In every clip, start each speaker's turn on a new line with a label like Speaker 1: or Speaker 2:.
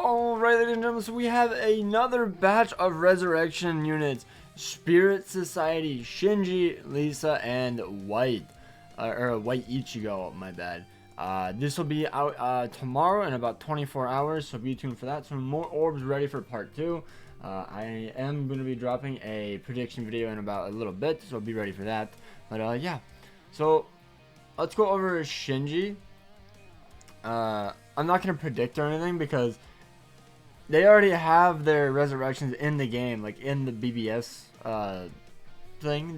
Speaker 1: Alright, ladies and gentlemen, so we have another batch of resurrection units. Spirit Society, Shinji, Lisa, and White. White Ichigo, my bad. This will be out tomorrow in about 24 hours, so be tuned for that. Some more orbs ready for part 2. I am going to be dropping a prediction video in about a little bit, so be ready for that. But yeah, so let's go over Shinji. I'm not going to predict or anything because they already have their resurrections in the game, like in the BBS thing,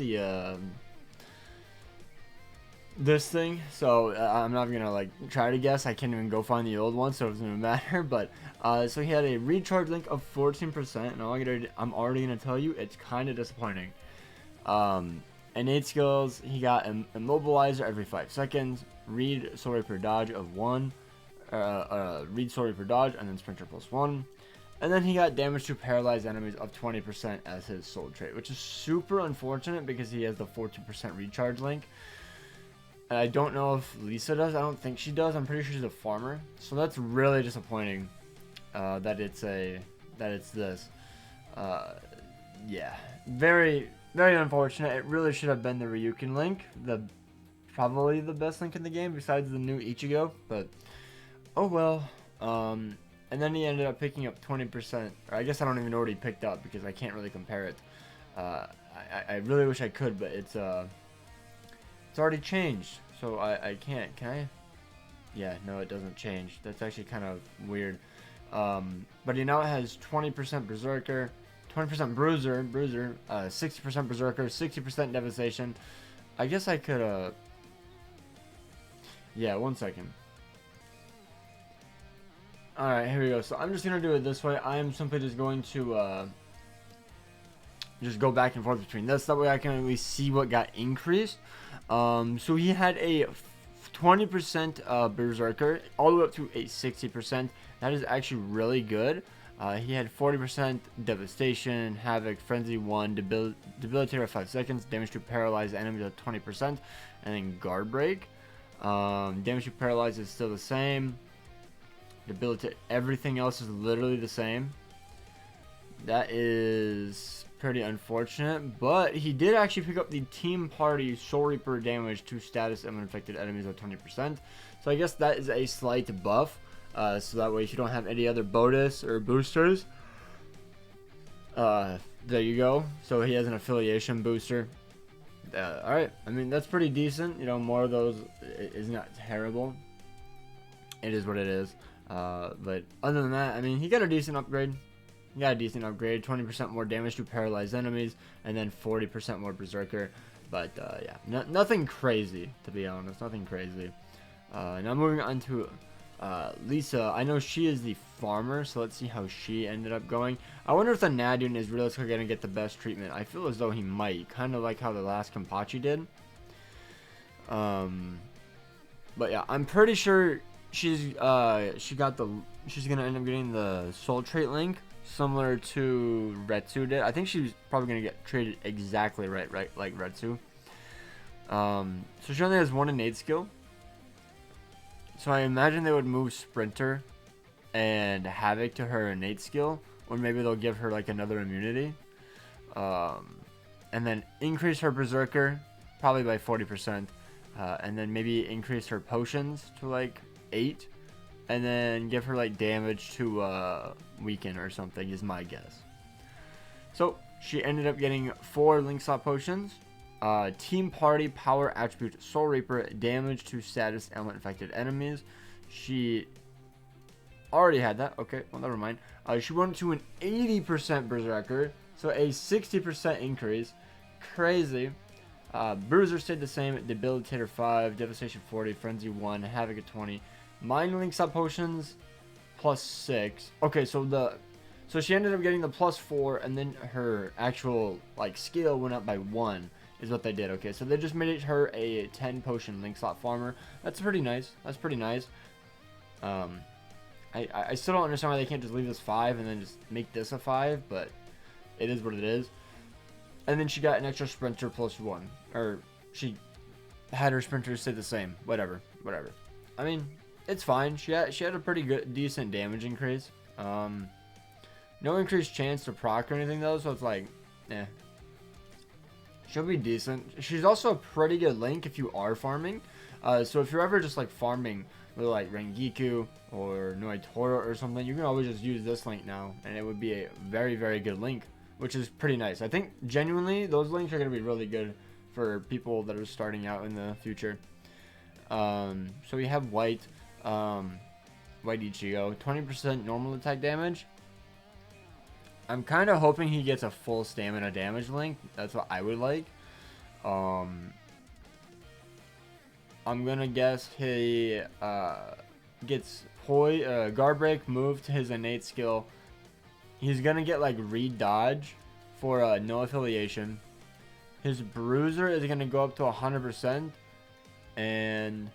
Speaker 1: this thing. So I'm not gonna like try to guess. I can't even go find the old one, so it doesn't even matter. But so he had a recharge link of 14%, and I'm already gonna tell you it's kind of disappointing. Innate skills, he got immobilizer every 5 seconds, read sorry per dodge of 1, read sorry per dodge, and then sprinter +1. And then he got damage to paralyzed enemies of 20% as his soul trait, which is super unfortunate because he has the 14% recharge link. And I don't know if Lisa does. I don't think she does. I'm pretty sure she's a farmer. So that's really disappointing that it's this. Yeah, very, very unfortunate. It really should have been the Ryukin link, probably the best link in the game besides the new Ichigo. But oh well. And then he ended up picking up 20%. Or I guess I don't even know what he picked up because I can't really compare it. I really wish I could, but it's already changed. So I can't. Can I? Yeah, no, it doesn't change. That's actually kind of weird. But he now has 20% Berserker, 20% Bruiser, 60% Berserker, 60% Devastation. I guess I could, yeah, 1 second. Alright, here we go. So I'm just going to do it this way. I am simply just going to just go back and forth between this. That way I can at least see what got increased. So he had a 20% Berserker all the way up to a 60%. That is actually really good. He had 40% Devastation, Havoc, Frenzy 1, Debilitator 5 seconds, damage to paralyzed enemies at 20%, and then Guard Break. Damage to paralyzed is still the same. Everything else is literally the same. That is pretty unfortunate, but he did actually pick up the Team Party Soul Reaper damage to status and infected enemies at 20%. So I guess that is a slight buff. So that way if you don't have any other bonus or boosters, there you go. So he has an affiliation booster. Alright, I mean that's pretty decent. You know, more of those is not terrible. It is what it is. But other than that, I mean, he got a decent upgrade. 20% more damage to paralyzed enemies, and then 40% more Berserker. But yeah, nothing crazy, to be honest. Nothing crazy. Now moving on to Lisa. I know she is the farmer, so let's see how she ended up going. I wonder if the Nadune is realistically going to get the best treatment. I feel as though he might, kind of like how the last Kenpachi did. But yeah, I'm pretty sure she's gonna end up getting the soul trait link similar to Retsu did. I think she's probably gonna get traded exactly right like Retsu. So she only has 1 innate skill, so I imagine they would move Sprinter and Havoc to her innate skill, or maybe they'll give her like another immunity, and then increase her Berserker probably by 40%, and then maybe increase her potions to like 8, and then give her like damage to weaken or something is my guess. So she ended up getting 4 link slot potions, Team Party Power Attribute Soul Reaper, damage to status element infected enemies. She already had that. Okay, well never mind. She went to an 80% Berserker, so a 60% increase. Crazy. Bruiser stayed the same. Debilitator 5, Devastation 40, Frenzy 1, Havoc at 20. Mind link sub potions +6. Okay, so she ended up getting the +4, and then her actual like skill went up by 1 is what they did. Okay, so they just made her a 10 potion link slot farmer. That's pretty nice. That's pretty nice. I still don't understand why they can't just leave this 5 and then just make this a 5, but it is what it is. And then she got an extra sprinter +1, or she had her sprinter stay the same. Whatever. I mean, it's fine. She had a pretty good, decent damage increase. No increased chance to proc or anything though, so it's like, eh. She'll be decent. She's also a pretty good link if you are farming. So if you're ever just like farming with like Rengiku or Noitora or something, you can always just use this link now, and it would be a very, very good link, which is pretty nice. I think genuinely those links are going to be really good for people that are starting out in the future. So we have White Ichigo, 20% normal attack damage. I'm kind of hoping he gets a full stamina damage link. That's what I would like. I'm gonna guess he gets guard break moved to his innate skill. He's gonna get like read dodge for no affiliation. His bruiser is gonna go up to 100%, and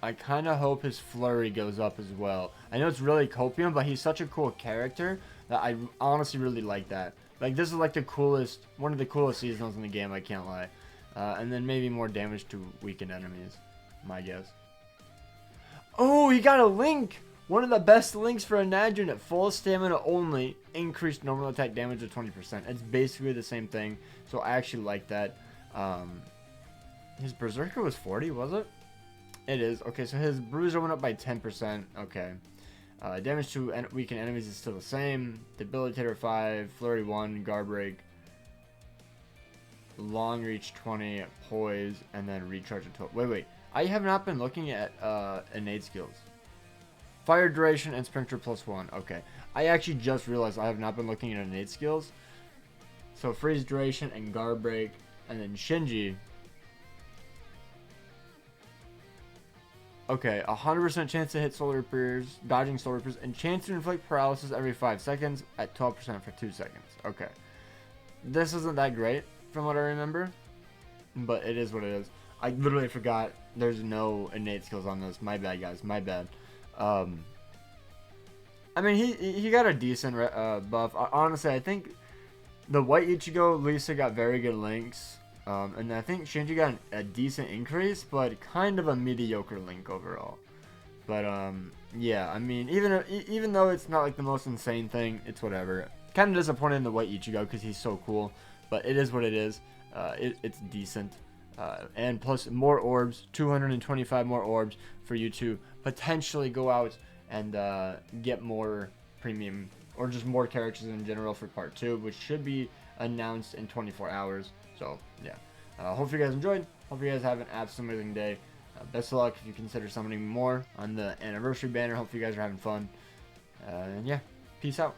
Speaker 1: I kind of hope his flurry goes up as well. I know it's really copium, but he's such a cool character that I honestly really like that. Like, this is like the coolest, one of the coolest seasonals in the game, I can't lie. And then maybe more damage to weakened enemies, my guess. Oh, he got a link! One of the best links for a Nadjin at full stamina only, increased normal attack damage to 20%. It's basically the same thing, so I actually like that. His Berserker was 40, was it? It is. Okay, so his Bruiser went up by 10%. Okay. Damage to weakened enemies is still the same. Debilitator 5, Flurry 1, Guard Break, Long Reach 20, Poise, and then Recharge at 12. Wait. I have not been looking at innate skills. Fire Duration and Sprinter +1. Okay. I actually just realized I have not been looking at innate skills. So Freeze Duration and Guard Break, and then Shinji. Okay, 100% chance to hit Solar Reapers, dodging Solar Reapers, and chance to inflict paralysis every 5 seconds at 12% for 2 seconds. Okay. This isn't that great from what I remember, but it is what it is. I literally forgot there's no innate skills on this. My bad, guys. My bad. I mean, he got a decent buff. Honestly, I think the White Ichigo, Lisa got very good links. And I think Shinji got a decent increase, but kind of a mediocre link overall. But yeah, I mean, even though it's not like the most insane thing, it's whatever. Kind of disappointed in the White Ichigo because he's so cool, but it is what it is. It's decent. And plus more orbs, 225 more orbs for you to potentially go out and get more premium or just more characters in general for part 2, which should be announced in 24 hours. So, yeah. Hope you guys enjoyed. Hope you guys have an absolutely amazing day. Best of luck if you consider summoning more on the anniversary banner. Hope you guys are having fun. And yeah, peace out.